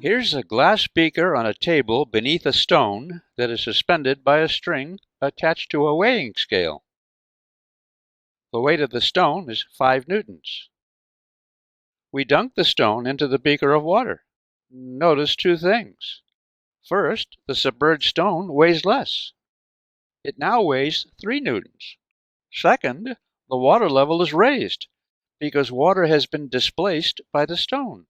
Here's a glass beaker on a table beneath a stone that is suspended by a string attached to a weighing scale. The weight of the stone is 5 newtons. We dunk the stone into the beaker of water. Notice two things. First, the submerged stone weighs less. It now weighs 3 newtons. Second, the water level is raised because water has been displaced by the stone.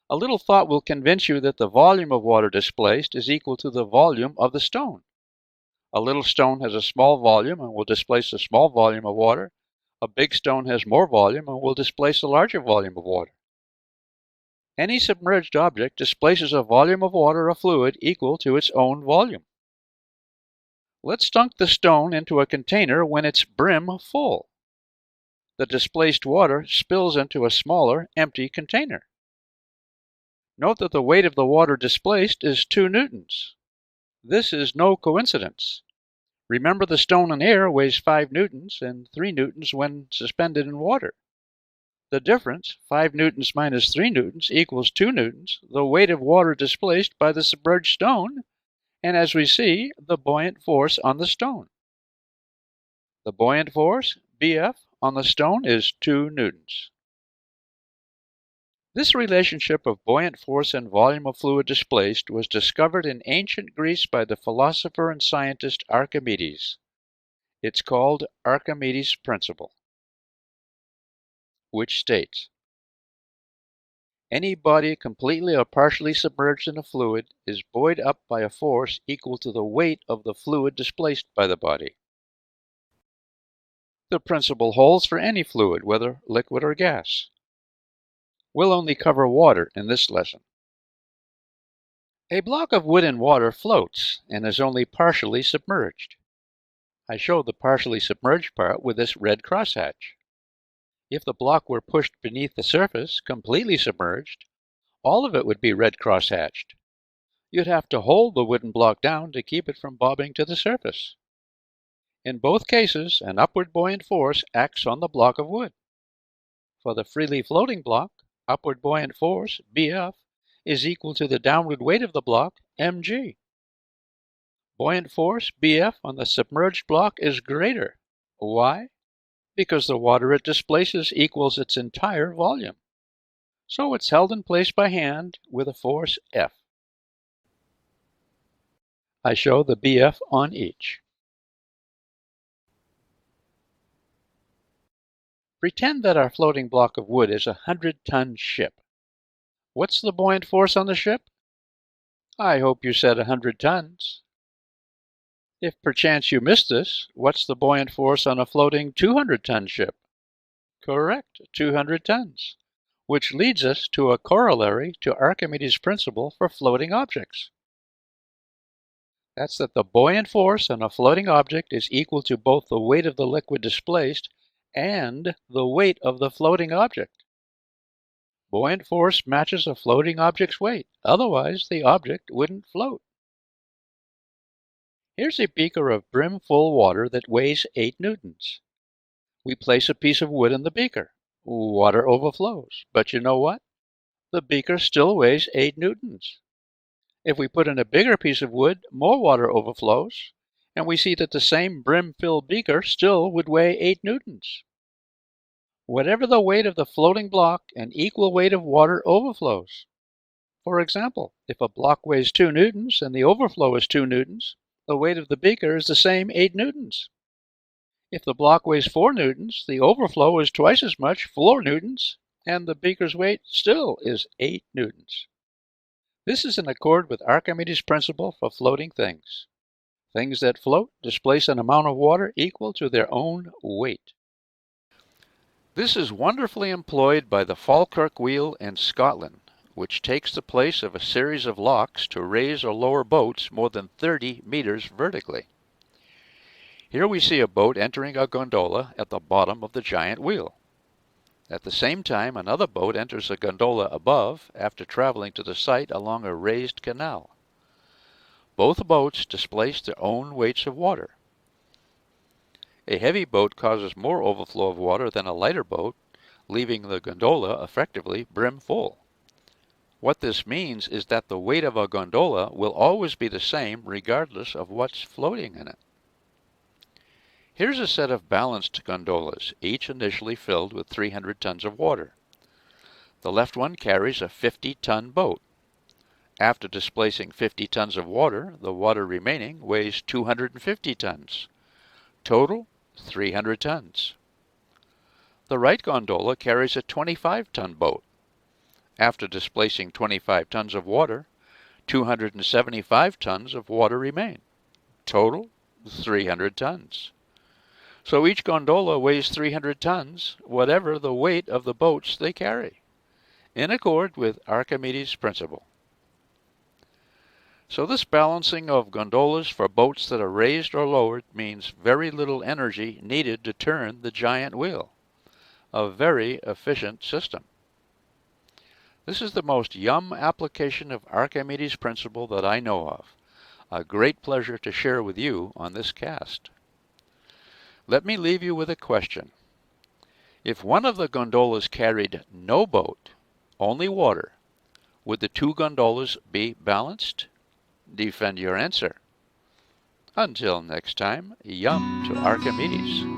A little thought will convince you that the volume of water displaced is equal to the volume of the stone. A little stone has a small volume and will displace a small volume of water. A big stone has more volume and will displace a larger volume of water. Any submerged object displaces a volume of water or fluid equal to its own volume. Let's dunk the stone into a container when it's brim full. The displaced water spills into a smaller, empty container. Note that the weight of the water displaced is 2 newtons. This is no coincidence. Remember, the stone in air weighs 5 newtons and 3 newtons when suspended in water. The difference, 5 newtons minus 3 newtons, equals 2 newtons, the weight of water displaced by the submerged stone, and as we see, the buoyant force on the stone. The buoyant force, Bf, on the stone is 2 newtons. This relationship of buoyant force and volume of fluid displaced was discovered in ancient Greece by the philosopher and scientist Archimedes. It's called Archimedes' principle, which states, any body completely or partially submerged in a fluid is buoyed up by a force equal to the weight of the fluid displaced by the body. The principle holds for any fluid, whether liquid or gas. We'll only cover water in this lesson. A block of wood in water floats and is only partially submerged. I show the partially submerged part with this red crosshatch. If the block were pushed beneath the surface, completely submerged, all of it would be red crosshatched. You'd have to hold the wooden block down to keep it from bobbing to the surface. In both cases, an upward buoyant force acts on the block of wood. For the freely floating block, upward buoyant force, Bf, is equal to the downward weight of the block, mg. Buoyant force, Bf, on the submerged block is greater. Why? Because the water it displaces equals its entire volume. So it's held in place by hand with a force F. I show the Bf on each. Pretend that our floating block of wood is a 100-ton ship. What's the buoyant force on the ship? I hope you said 100 tons. If perchance you missed this, what's the buoyant force on a floating 200-ton ship? Correct, 200 tons, which leads us to a corollary to Archimedes' principle for floating objects. That's that the buoyant force on a floating object is equal to both the weight of the liquid displaced and the weight of the floating object. Buoyant force matches a floating object's weight, otherwise the object wouldn't float. Here's a beaker of brim-full water that weighs 8 newtons. We place a piece of wood in the beaker. Water overflows, but you know what? The beaker still weighs 8 newtons. If we put in a bigger piece of wood, more water overflows, and we see that the same brim-filled beaker still would weigh 8 newtons. Whatever the weight of the floating block, an equal weight of water overflows. For example, if a block weighs 2 newtons and the overflow is 2 newtons, the weight of the beaker is the same 8 newtons. If the block weighs 4 newtons, the overflow is twice as much, 4 newtons, and the beaker's weight still is 8 newtons. This is in accord with Archimedes' principle for floating things. Things that float displace an amount of water equal to their own weight. This is wonderfully employed by the Falkirk wheel in Scotland, which takes the place of a series of locks to raise or lower boats more than 30 meters vertically. Here we see a boat entering a gondola at the bottom of the giant wheel. At the same time, another boat enters a gondola above after traveling to the site along a raised canal. Both boats displace their own weights of water. A heavy boat causes more overflow of water than a lighter boat, leaving the gondola effectively brim full. What this means is that the weight of a gondola will always be the same regardless of what's floating in it. Here's a set of balanced gondolas, each initially filled with 300 tons of water. The left one carries a 50-ton boat. After displacing 50 tons of water, the water remaining weighs 250 tons. Total, 300 tons. The right gondola carries a 25-ton boat. After displacing 25 tons of water, 275 tons of water remain. Total, 300 tons. So each gondola weighs 300 tons, whatever the weight of the boats they carry, in accord with Archimedes' principle. So this balancing of gondolas for boats that are raised or lowered means very little energy needed to turn the giant wheel. A very efficient system. This is the most yum application of Archimedes' principle that I know of. A great pleasure to share with you on this cast. Let me leave you with a question. If one of the gondolas carried no boat, only water, would the two gondolas be balanced? Defend your answer. Until next time, yum to Archimedes.